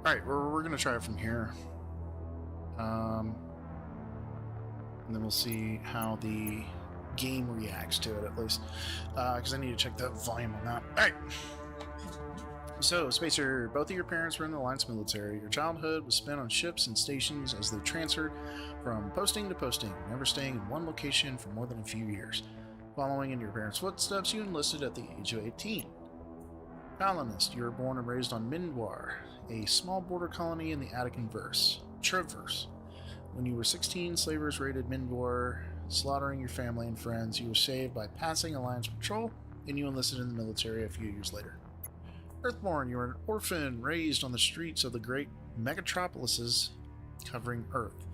Alright, we're going to try it from here. And then we'll see how the game reacts to it, at least. Because I need to check the volume on that. Alright. So, Spacer, both of your parents were in the Alliance military. Your childhood was spent on ships and stations as they transferred from posting to posting, never staying in one location for more than a few years. Following in your parents' footsteps, you enlisted at the age of 18. Colonist, you were born and raised on Mindwar, a small border colony in the Attican Traverse. When you were 16, slavers raided Mindwar, slaughtering your family and friends. You were saved by passing Alliance patrol, and you enlisted in the military a few years later. Earthborn, you were an orphan raised on the streets of the great megatropolises covering Earth.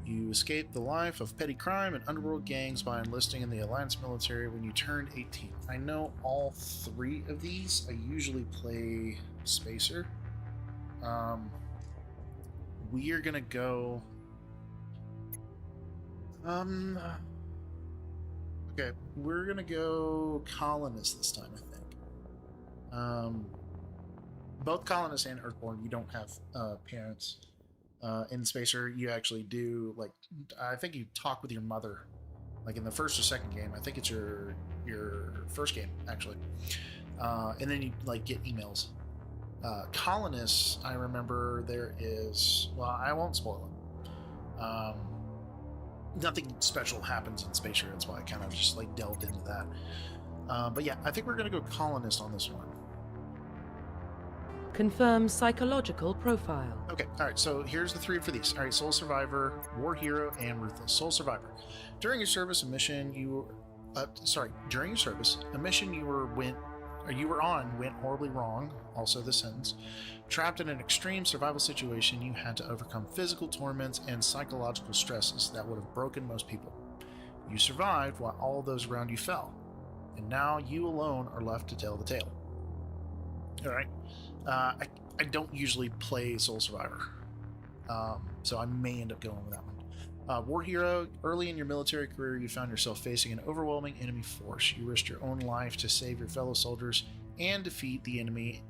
You escaped the life of petty crime and underworld gangs by enlisting in the Alliance military when you turned 18. I know all three of these. I usually play Spacer. We are gonna go... Okay, we're gonna go Colonist this time, I think. Both Colonist and Earthborn, you don't have parents. In Spacer, you actually do, like, I think you talk with your mother, like in the first or second game. I think it's your first game, actually. And then you, like, get emails. Colonists, I remember there is, well, I won't spoil it. Nothing special happens in Spacer, that's why I kind of just, like, delved into that. But yeah, I think we're going to go Colonist on this one. Confirm psychological profile. Okay, alright, so here's the three for these. Alright, Soul Survivor, War Hero, and Ruthless. Soul Survivor. During your service, a mission you were on went horribly wrong, also the sentence. Trapped in an extreme survival situation, you had to overcome physical torments and psychological stresses that would have broken most people. You survived while all those around you fell, and now you alone are left to tell the tale. Alright. I don't usually play Soul Survivor, so I may end up going with that one. War Hero, early in your military career, you found yourself facing an overwhelming enemy force. You risked your own life to save your fellow soldiers and defeat the enemy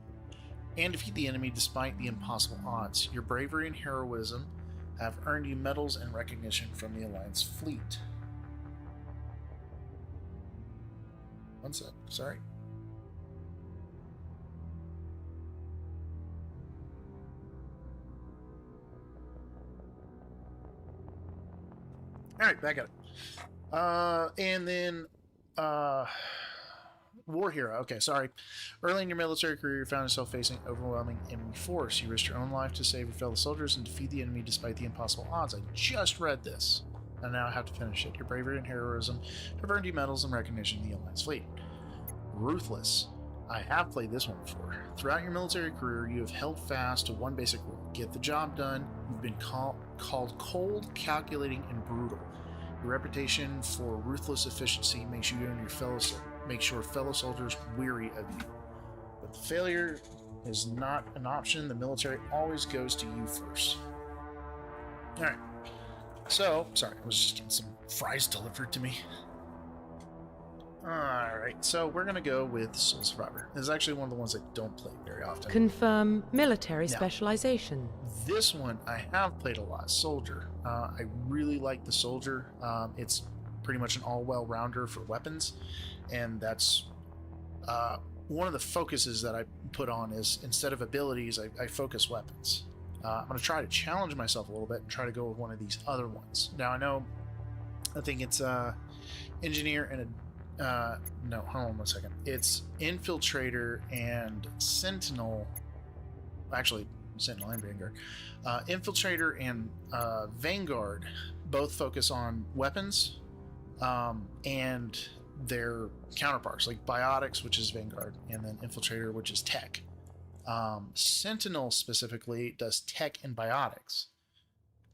despite the impossible odds. Your bravery and heroism have earned you medals and recognition from the Alliance fleet. One sec, sorry. All right, back at it. And then War Hero. Okay, sorry. Early in your military career, you found yourself facing overwhelming enemy force. You risked your own life to save your fellow soldiers and defeat the enemy despite the impossible odds. I just read this, and now I have to finish it. Your bravery and heroism have earned you medals and recognition in the Alliance fleet. Ruthless. I have played this one before. Throughout your military career, you have held fast to one basic rule: get the job done. You've been called cold, calculating, and brutal. Your reputation for ruthless efficiency makes you and your fellow soldiers weary of you. But the failure is not an option. The military always goes to you first. Alright. So, sorry, I was just getting some fries delivered to me. Alright, so we're going to go with Soul Survivor. This is actually one of the ones I don't play very often. Confirm military specialization. This one I have played a lot. Soldier. I really like the Soldier. It's pretty much an all-well-rounder for weapons, and that's one of the focuses that I put on is instead of abilities, I focus weapons. I'm going to try to challenge myself a little bit and try to go with one of these other ones. Now, I think it's Engineer and no, hold on one second. It's Infiltrator and Sentinel. Actually, Sentinel and Vanguard. Infiltrator and Vanguard both focus on weapons and their counterparts, like Biotics, which is Vanguard, and then Infiltrator, which is tech. Sentinel specifically does tech and Biotics.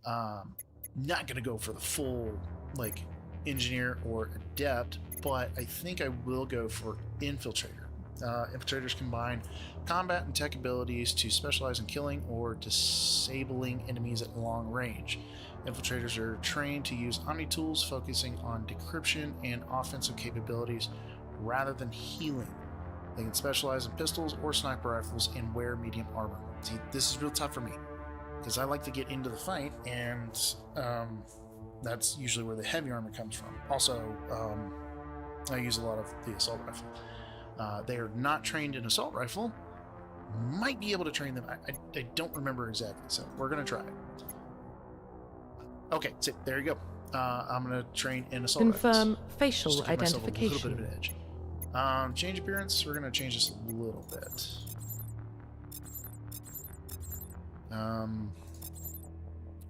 Not going to go for the full, like, Engineer or Adept, but I think I will go for Infiltrator. Infiltrators combine combat and tech abilities to specialize in killing or disabling enemies at long range. Infiltrators are trained to use Omni tools, focusing on decryption and offensive capabilities rather than healing. They can specialize in pistols or sniper rifles and wear medium armor. See, this is real tough for me because I like to get into the fight, and that's usually where the heavy armor comes from. Also, I use a lot of the assault rifle. They are not trained in assault rifle. Might be able to train them. I don't remember exactly, so we're gonna try it. Okay, so there you go. I'm gonna train in assault Confirm rifles. facial Just to give myself identification. a little bit of an edge. Change appearance. We're gonna change this a little bit. I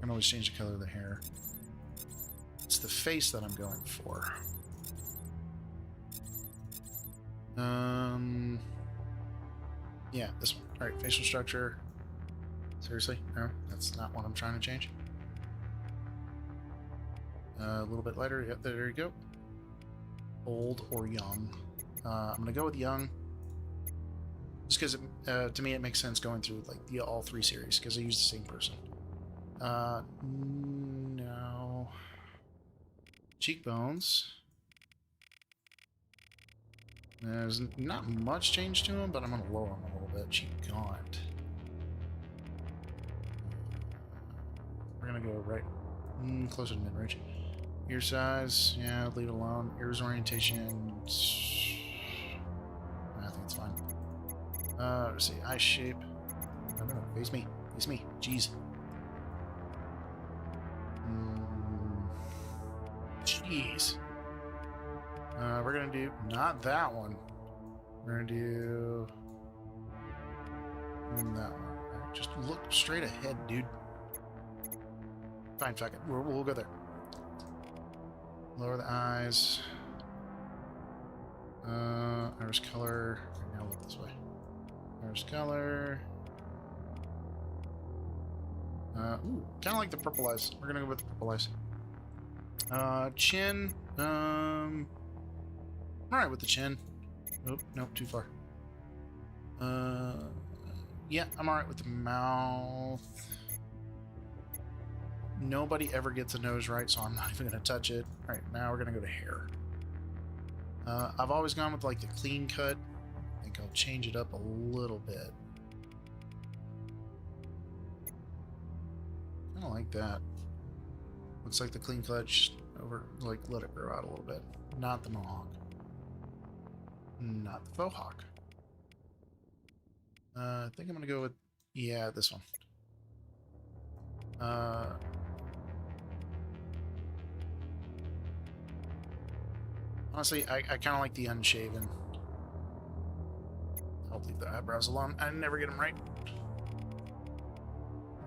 can always change the color of the hair. It's the face that I'm going for. Yeah, this one. All right, facial structure. Seriously? No, that's not what I'm trying to change. A little bit lighter. Yep, there you go. Old or young. I'm gonna go with young. Just because to me it makes sense going through like all three series because I use the same person. No. Cheekbones. There's not much change to him, but I'm gonna lower him a little bit. Cheek gaunt. We're gonna go right closer to mid-range. Ear size, yeah, leave it alone. Ears orientation, I think it's fine. Let's see, eye shape. No, face me. Face me. Jeez. Jeez. We're gonna do not that one. We're gonna do that one. Right, just look straight ahead, dude. Fine, fuck it. We'll go there. Lower the eyes. Iris color. Now look this way. Iris color. Ooh, kind of like the purple eyes. We're gonna go with the purple eyes. Chin. Alright with the chin. Nope, nope, too far. Yeah, I'm alright with the mouth. Nobody ever gets a nose right, so I'm not even gonna touch it. Alright, now we're gonna go to hair. I've always gone with like the clean cut. I think I'll change it up a little bit. I don't like that. Looks like the clean cut, just over, like, let it grow out a little bit. Not the mohawk. Not the faux hawk. I think I'm gonna go with, yeah, this one. Honestly, I kind of like the unshaven. I'll leave the eyebrows alone. I never get them right.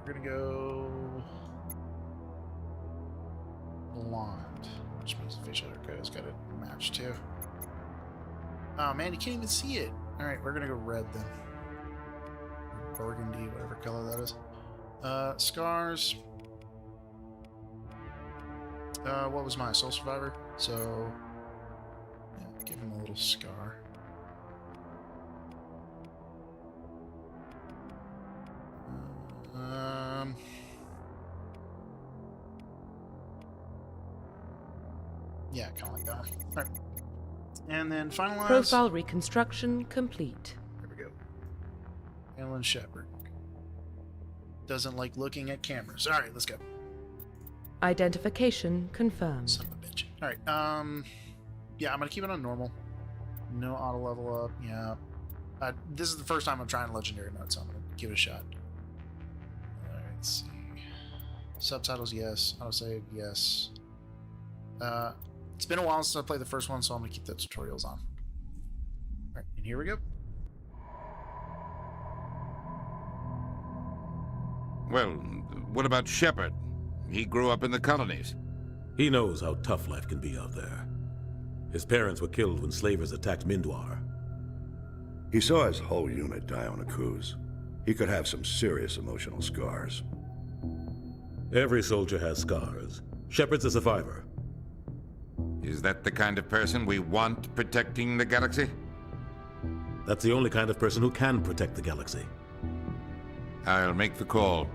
We're gonna go blonde, which means the facial haircut has got to match too. Oh man, you can't even see it. All right, we're gonna go red then. Or burgundy, whatever color that is. Scars. What was my Soul Survivor? So, yeah, give him a little scar. Yeah, kind of like that. All right. And then finalize. Profile reconstruction complete. There we go. Alan Shepard. Doesn't like looking at cameras. All right, let's go. Identification confirmed. Son of a bitch. All right. Yeah, I'm gonna keep it on normal. No auto level up. Yeah. This is the first time I'm trying legendary mode, so I'm gonna give it a shot. All right. Let's see. Subtitles, yes. Autosave, yes. It's been a while since I played the first one, so I'm gonna keep the tutorials on. All right, and here we go. Well, what about Shepard? He grew up in the colonies. He knows how tough life can be out there. His parents were killed when slavers attacked Mindwar. He saw his whole unit die on a cruise. He could have some serious emotional scars. Every soldier has scars. Shepard's a survivor. Is that the kind of person we want protecting the galaxy? That's the only kind of person who can protect the galaxy. I'll make the call.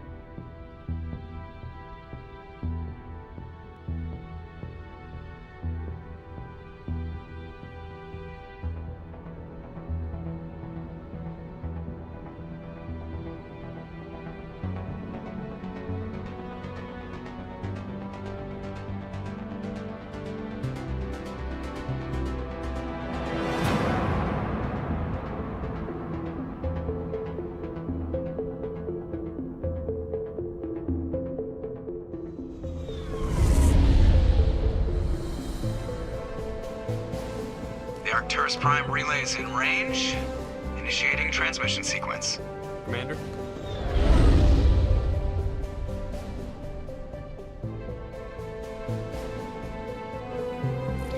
Cerberus Prime relays in range. Initiating transmission sequence. Commander?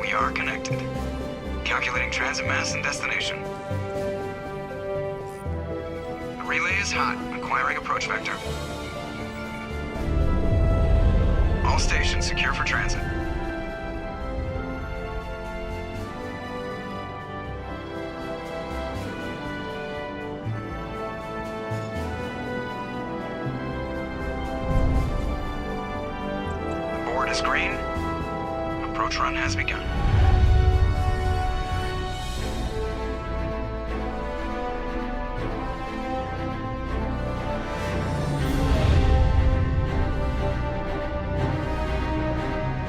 We are connected. Calculating transit mass and destination. The relay is hot, acquiring approach vector. All stations secure for transit. The board is green. Approach run has begun.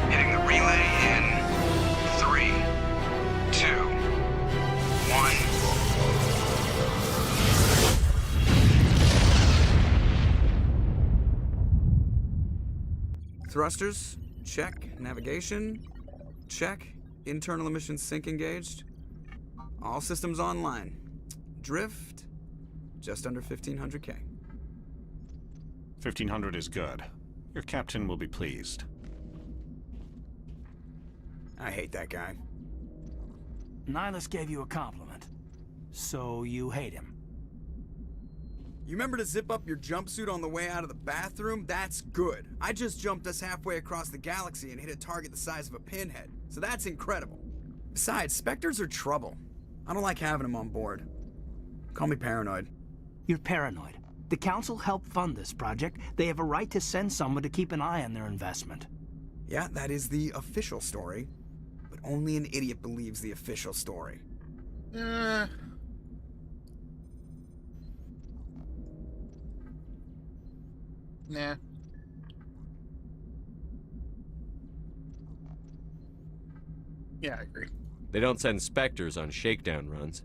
Hitting the relay in 3, 2, 1. Thrusters, check. Navigation, check. Internal emissions sync engaged. All systems online. Drift, just under 1500K. 1500 is good. Your captain will be pleased. I hate that guy. Nihilus gave you a compliment. So you hate him. You remember to zip up your jumpsuit on the way out of the bathroom? That's good. I just jumped us halfway across the galaxy and hit a target the size of a pinhead. So that's incredible. Besides, Spectres are trouble. I don't like having them on board. Call me paranoid. You're paranoid. The Council helped fund this project. They have a right to send someone to keep an eye on their investment. Yeah, that is the official story. But only an idiot believes the official story. Nah. Yeah, I agree. They don't send Spectres on shakedown runs.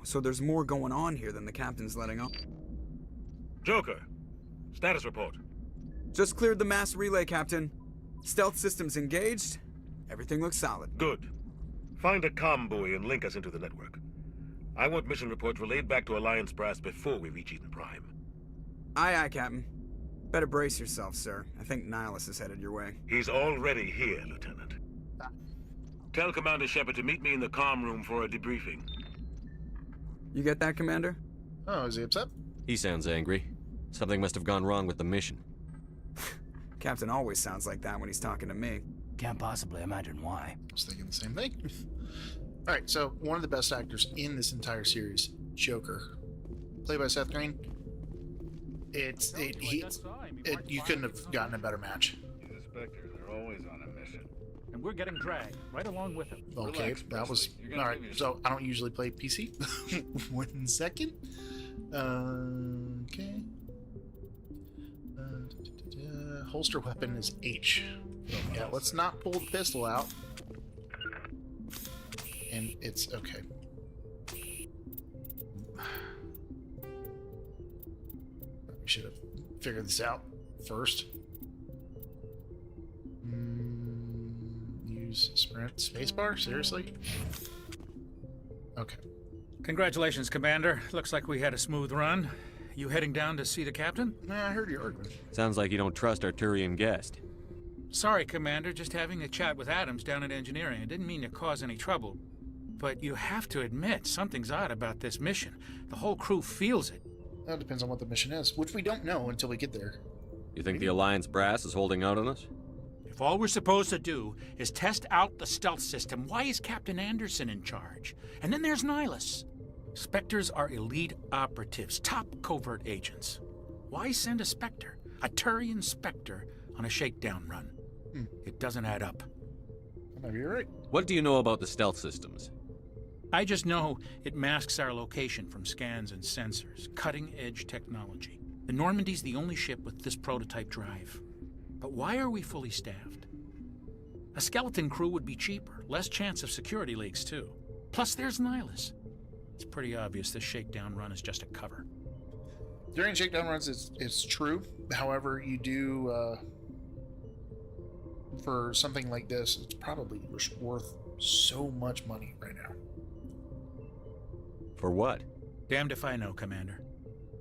So there's more going on here than the captain's letting on. Joker, status report. Just cleared the mass relay, Captain. Stealth systems engaged. Everything looks solid. Good. Find a comm buoy and link us into the network. I want mission reports relayed back to Alliance Brass before we reach Eden Prime. Aye, aye, Captain. Better brace yourself, sir. I think Nihilus is headed your way. He's already here, Lieutenant. Tell Commander Shepard to meet me in the comm room for a debriefing. You get that, Commander? Oh, is he upset? He sounds angry. Something must have gone wrong with the mission. Captain always sounds like that when he's talking to me. Can't possibly imagine why. I was thinking the same thing. All right, so one of the best actors in this entire series, Joker, played by Seth Green. You couldn't have gotten a better match. The Spectres are always on a mission. And we're getting dragged right along with him. Okay, Relax, that was Presley. You're gonna all right. give So I don't usually play PC. 1 second. Okay. Holster weapon is H. Yeah, let's not pull the pistol out. And it's okay. We should have figured this out first. Use sprint spacebar? Seriously? Okay. Congratulations, Commander. Looks like we had a smooth run. You heading down to see the captain? Nah, I heard your argument. Sounds like you don't trust our Turian guest. Sorry, Commander. Just having a chat with Adams down at engineering. I didn't mean to cause any trouble. But you have to admit, something's odd about this mission. The whole crew feels it. That depends on what the mission is, which we don't know until we get there. You think the Alliance brass is holding out on us? If all we're supposed to do is test out the stealth system, why is Captain Anderson in charge? And then there's Nihilus. Spectres are elite operatives, top covert agents. Why send a Spectre, a Turian Spectre, on a shakedown run? It doesn't add up. Maybe you're right. What do you know about the stealth systems? I just know it masks our location from scans and sensors. Cutting-edge technology. The Normandy's the only ship with this prototype drive. But why are we fully staffed? A skeleton crew would be cheaper, less chance of security leaks, too. Plus, there's Nihilus. It's pretty obvious this shakedown run is just a cover. During shakedown runs, it's true. However, you do, for something like this, it's probably worth so much money right now. For what? Damned if I know, Commander.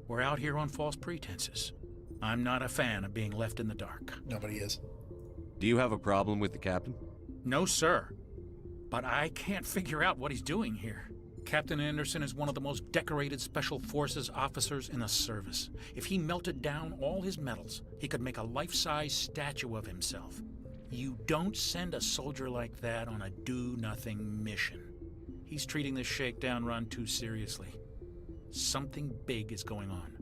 We're out here on false pretenses. I'm not a fan of being left in the dark. Nobody is. Do you have a problem with the captain? No, sir. But I can't figure out what he's doing here. Captain Anderson is one of the most decorated Special Forces officers in the service. If he melted down all his medals, he could make a life-size statue of himself. You don't send a soldier like that on a do-nothing mission. He's treating this shakedown run too seriously. Something big is going on.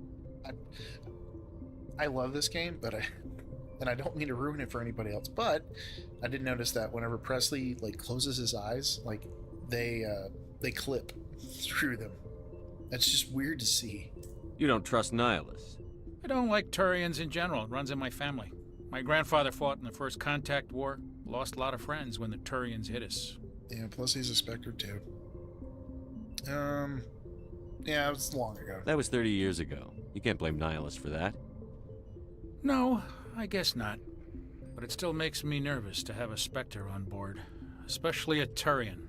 I love this game, but I don't mean to ruin it for anybody else, but I did notice that whenever Presley like closes his eyes, like they clip through them. That's just weird to see. You don't trust Nihilus. I don't like Turians in general. It runs in my family. My grandfather fought in the First Contact War, lost a lot of friends when the Turians hit us. Yeah, plus he's a Spectre too. Yeah, it was long ago. That was 30 years ago. You can't blame Nihilus for that. No, I guess not. But it still makes me nervous to have a Spectre on board, especially a Turian.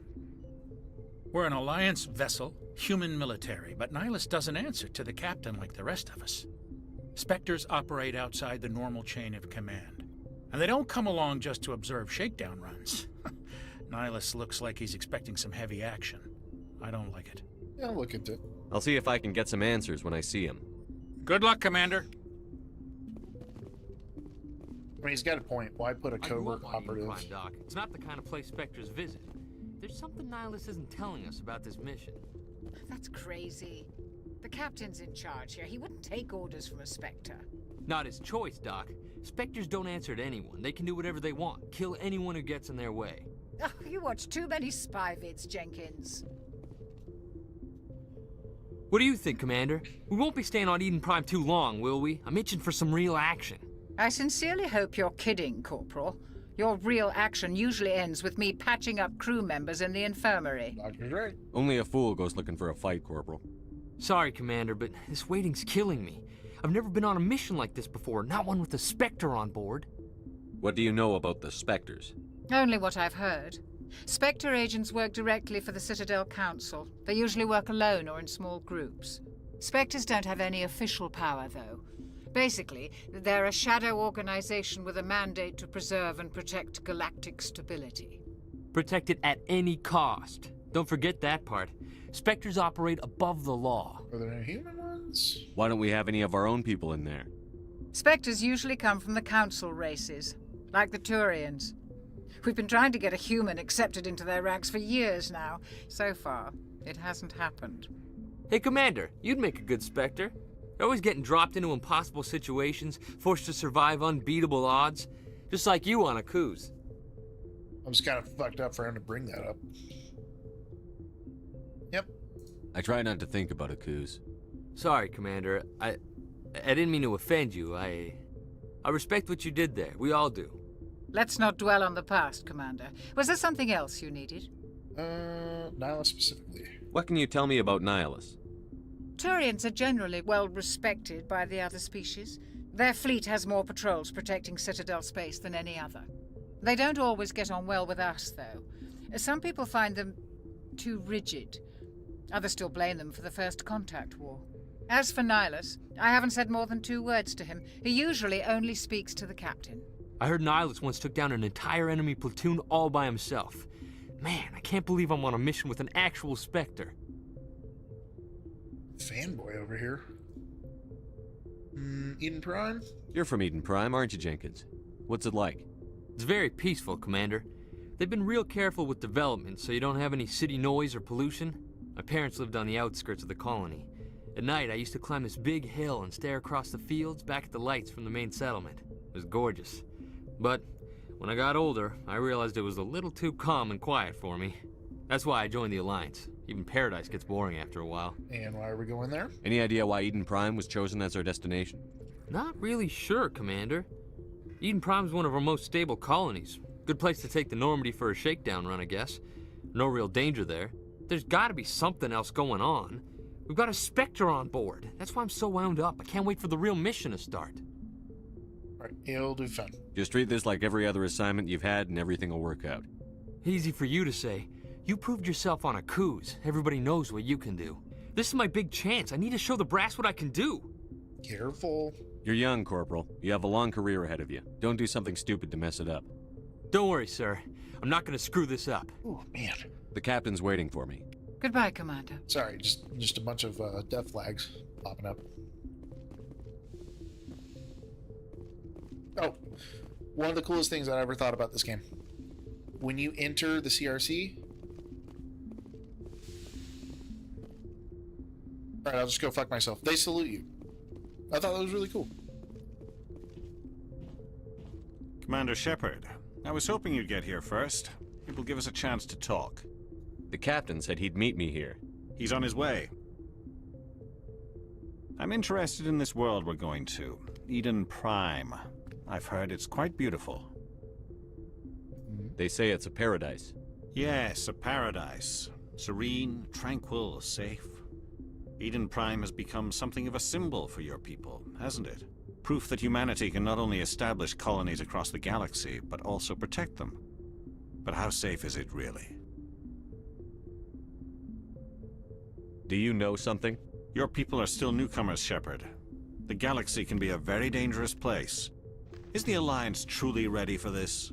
We're an Alliance vessel, human military, but Nihilus doesn't answer to the captain like the rest of us. Spectres operate outside the normal chain of command, and they don't come along just to observe shakedown runs. Nihilus looks like he's expecting some heavy action. I don't like it. Yeah, I'll look into it. I'll see if I can get some answers when I see him. Good luck, Commander. I mean, he's got a point. Why put a covert operative? Doc. It's not the kind of place Spectres visit. There's something Nihilus isn't telling us about this mission. That's crazy. The captain's in charge here. He wouldn't take orders from a Spectre. Not his choice, Doc. Spectres don't answer to anyone. They can do whatever they want. Kill anyone who gets in their way. Oh, you watch too many spy vids, Jenkins. What do you think, Commander? We won't be staying on Eden Prime too long, will we? I'm itching for some real action. I sincerely hope you're kidding, Corporal. Your real action usually ends with me patching up crew members in the infirmary. Doctor's right. Only a fool goes looking for a fight, Corporal. Sorry, Commander, but this waiting's killing me. I've never been on a mission like this before, not one with a Spectre on board. What do you know about the Spectres? Only what I've heard. Spectre agents work directly for the Citadel Council. They usually work alone or in small groups. Spectres don't have any official power, though. Basically, they're a shadow organization with a mandate to preserve and protect galactic stability. Protect it at any cost. Don't forget that part. Spectres operate above the law. Are there any human ones? Why don't we have any of our own people in there? Spectres usually come from the Council races, like the Turians. We've been trying to get a human accepted into their ranks for years now. So far, it hasn't happened. Hey, Commander, you'd make a good Spectre. You're always getting dropped into impossible situations, forced to survive unbeatable odds. Just like you on Akuz. I was kind of fucked up for him to bring that up. Yep. I try not to think about Akuz. Sorry, Commander. I didn't mean to offend you. I respect what you did there. We all do. Let's not dwell on the past, Commander. Was there something else you needed? Nihilus specifically. What can you tell me about Nihilus? Turians are generally well respected by the other species. Their fleet has more patrols protecting Citadel space than any other. They don't always get on well with us, though. Some people find them too rigid. Others still blame them for the First Contact War. As for Nihilus, I haven't said more than 2 words to him. He usually only speaks to the captain. I heard Nihilus once took down an entire enemy platoon all by himself. Man, I can't believe I'm on a mission with an actual Spectre. Fanboy over here. Eden Prime? You're from Eden Prime, aren't you, Jenkins? What's it like? It's very peaceful, Commander. They've been real careful with development, so you don't have any city noise or pollution. My parents lived on the outskirts of the colony. At night, I used to climb this big hill and stare across the fields back at the lights from the main settlement. It was gorgeous. But when I got older, I realized it was a little too calm and quiet for me. That's why I joined the Alliance. Even Paradise gets boring after a while. And why are we going there? Any idea why Eden Prime was chosen as our destination? Not really sure, Commander. Eden Prime's one of our most stable colonies. Good place to take the Normandy for a shakedown run, I guess. No real danger there. There's gotta be something else going on. We've got a Spectre on board. That's why I'm so wound up. I can't wait for the real mission to start. Alright, it'll do fun. Just treat this like every other assignment you've had and everything will work out. Easy for you to say. You proved yourself on Akuz. Everybody knows what you can do. This is my big chance. I need to show the brass what I can do. Careful. You're young, Corporal. You have a long career ahead of you. Don't do something stupid to mess it up. Don't worry, sir. I'm not gonna screw this up. Oh, man. The captain's waiting for me. Goodbye, Commander. Sorry, just a bunch of death flags popping up. Oh, one of the coolest things I ever thought about this game. When you enter the CRC... Alright, I'll just go fuck myself. They salute you. I thought that was really cool. Commander Shepard, I was hoping you'd get here first. It will give us a chance to talk. The captain said he'd meet me here. He's on his way. I'm interested in this world we're going to. Eden Prime. I've heard it's quite beautiful. They say it's a paradise. Yes, a paradise. Serene, tranquil, safe. Eden Prime has become something of a symbol for your people, hasn't it? Proof that humanity can not only establish colonies across the galaxy, but also protect them. But how safe is it really? Do you know something? Your people are still newcomers, Shepard. The galaxy can be a very dangerous place. Is the Alliance truly ready for this?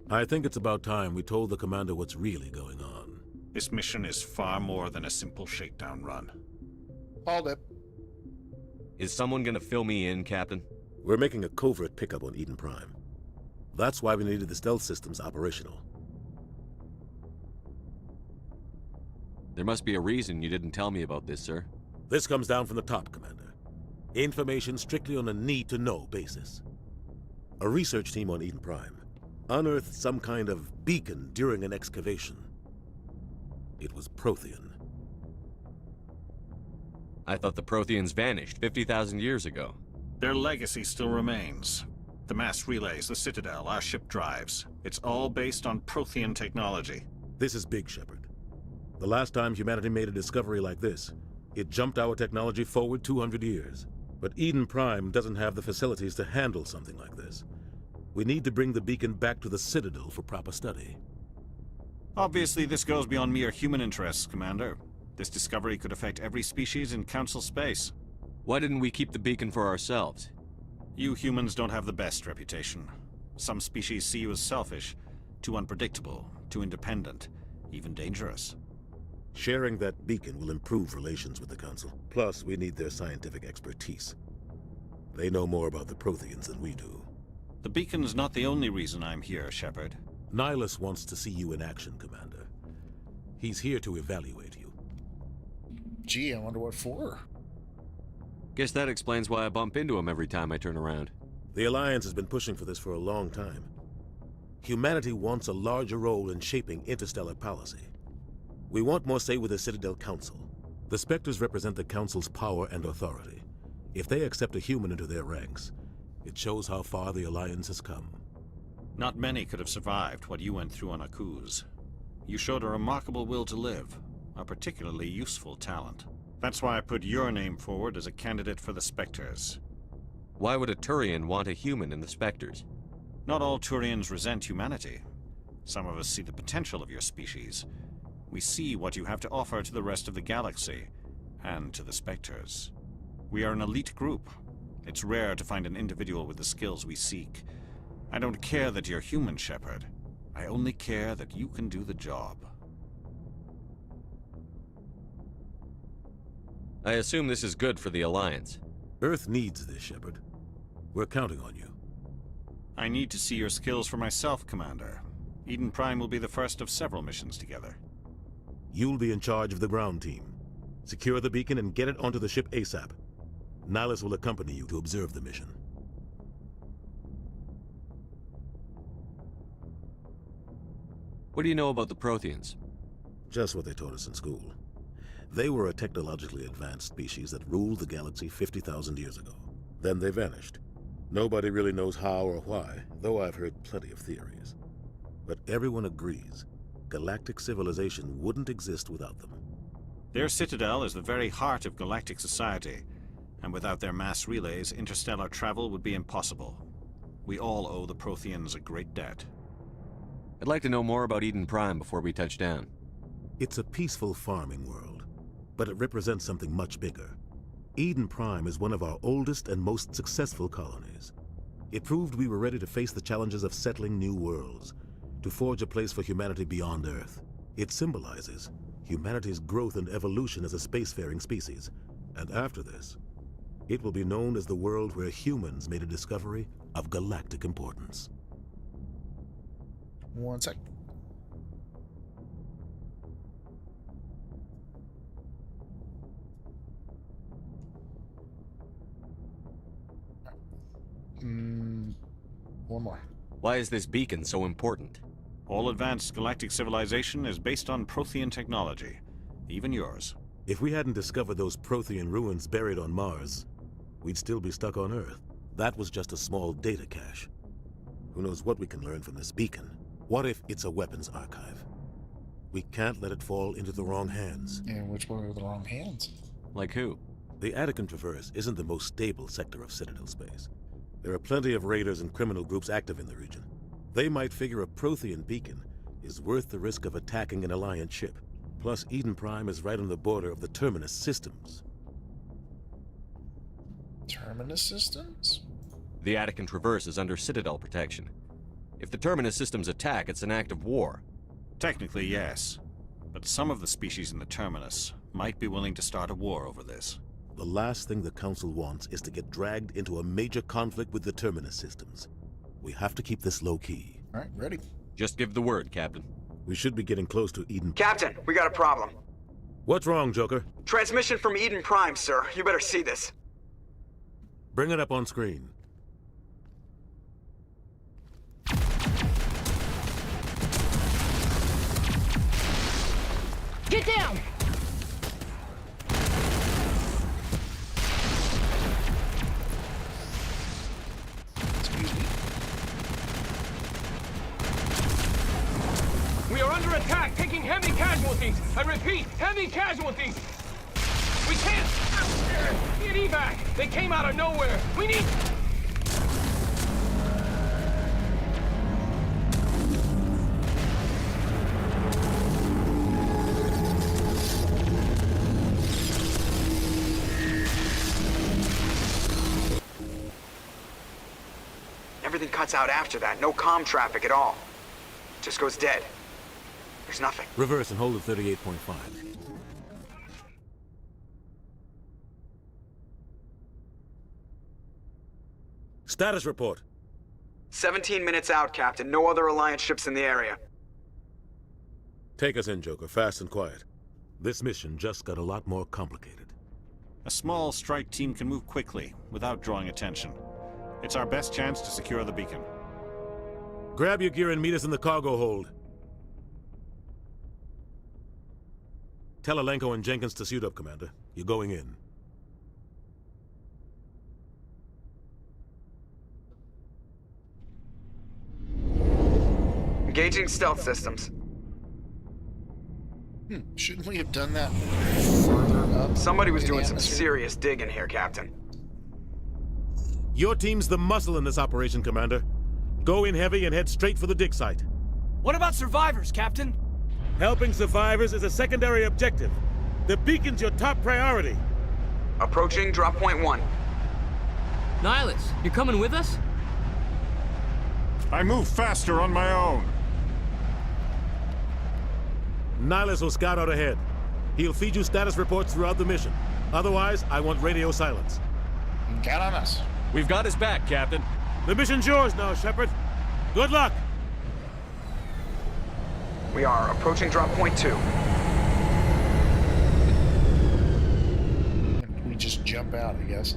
I think it's about time we told the Commander what's really going on. This mission is far more than a simple shakedown run. Hold it. Is someone gonna fill me in, Captain? We're making a covert pickup on Eden Prime. That's why we needed the stealth systems operational. There must be a reason you didn't tell me about this, sir. This comes down from the top, Commander. Information strictly on a need-to-know basis. A research team on Eden Prime unearthed some kind of beacon during an excavation. It was Prothean. I thought the Protheans vanished 50,000 years ago. Their legacy still remains. The mass relays, the Citadel, our ship drives. It's all based on Prothean technology. This is big, Shepard. The last time humanity made a discovery like this, it jumped our technology forward 200 years. But Eden Prime doesn't have the facilities to handle something like this. We need to bring the beacon back to the Citadel for proper study. Obviously, this goes beyond mere human interests, Commander. This discovery could affect every species in Council space. Why didn't we keep the beacon for ourselves? You humans don't have the best reputation. Some species see you as selfish, too unpredictable, too independent, even dangerous. Sharing that beacon will improve relations with the Council. Plus, we need their scientific expertise. They know more about the Protheans than we do. The beacon's not the only reason I'm here, Shepard. Nihilus wants to see you in action, Commander. He's here to evaluate you. Gee, I wonder what for. Guess that explains why I bump into him every time I turn around. The Alliance has been pushing for this for a long time. Humanity wants a larger role in shaping interstellar policy. We want more say with the Citadel Council. The Spectres represent the Council's power and authority. If they accept a human into their ranks, it shows how far the Alliance has come. Not many could have survived what you went through on Akuz. You showed a remarkable will to live, a particularly useful talent. That's why I put your name forward as a candidate for the Spectres. Why would a Turian want a human in the Spectres? Not all Turians resent humanity. Some of us see the potential of your species. We see what you have to offer to the rest of the galaxy, and to the Spectres. We are an elite group. It's rare to find an individual with the skills we seek. I don't care that you're human, Shepard. I only care that you can do the job. I assume this is good for the Alliance. Earth needs this, Shepard. We're counting on you. I need to see your skills for myself, Commander. Eden Prime will be the first of several missions together. You'll be in charge of the ground team. Secure the beacon and get it onto the ship ASAP. Nihilus will accompany you to observe the mission. What do you know about the Protheans? Just what they taught us in school. They were a technologically advanced species that ruled the galaxy 50,000 years ago. Then they vanished. Nobody really knows how or why, though I've heard plenty of theories. But everyone agrees, galactic civilization wouldn't exist without them. Their citadel is the very heart of galactic society, and without their mass relays, interstellar travel would be impossible. We all owe the Protheans a great debt. I'd like to know more about Eden Prime before we touch down. It's a peaceful farming world. but it represents something much bigger. Eden Prime is one of our oldest and most successful colonies. It proved we were ready to face the challenges of settling new worlds, to forge a place for humanity beyond Earth. It symbolizes humanity's growth and evolution as a spacefaring species. And after this, it will be known as the world where humans made a discovery of galactic importance. One sec. One more. Why is this beacon so important? All advanced galactic civilization is based on Prothean technology, even yours. If we hadn't discovered those Prothean ruins buried on Mars, we'd still be stuck on Earth. That was just a small data cache. Who knows what we can learn from this beacon? What if it's a weapons archive? We can't let it fall into the wrong hands. Yeah, which one are the wrong hands? Like who? The Attican Traverse isn't the most stable sector of Citadel space. There are plenty of raiders and criminal groups active in the region. They might figure a Prothean beacon is worth the risk of attacking an Alliance ship. Plus, Eden Prime is right on the border of the Terminus systems. Terminus systems? The Attican Traverse is under Citadel protection. If the Terminus systems attack, it's an act of war. Technically, yes. But some of the species in the Terminus might be willing to start a war over this. The last thing the Council wants is to get dragged into a major conflict with the Terminus systems. We have to keep this low-key. All right, ready. Just give the word, Captain. We should be getting close to Eden. Captain, we got a problem. What's wrong, Joker? Transmission from Eden Prime, sir. You better see this. Bring it up on screen. Get down! Excuse me. We are under attack, taking heavy casualties. I repeat, heavy casualties. We can't get evac. They came out of nowhere. We need... Everything cuts out after that. No comm traffic at all. Just goes dead. There's nothing. Reverse and hold at 38.5. Status report. 17 minutes out, Captain. No other Alliance ships in the area. Take us in, Joker, fast and quiet. This mission just got a lot more complicated. A small strike team can move quickly, without drawing attention. It's our best chance to secure the beacon. Grab your gear and meet us in the cargo hold. Tell Alenko and Jenkins to suit up, Commander. You're going in. Engaging stealth systems. Shouldn't we have done that further up? Somebody was doing some atmosphere? serious digging here, Captain. Your team's the muscle in this operation, Commander. Go in heavy and head straight for the dig site. What about survivors, Captain? Helping survivors is a secondary objective. The beacon's your top priority. Approaching drop point 1. Nihilus, you're coming with us? I move faster on my own. Nihilus will scout out ahead. He'll feed you status reports throughout the mission. Otherwise, I want radio silence. Count on us. We've got his back, Captain. The mission's yours now, Shepard. Good luck! We are approaching drop point 2. We just jump out, I guess.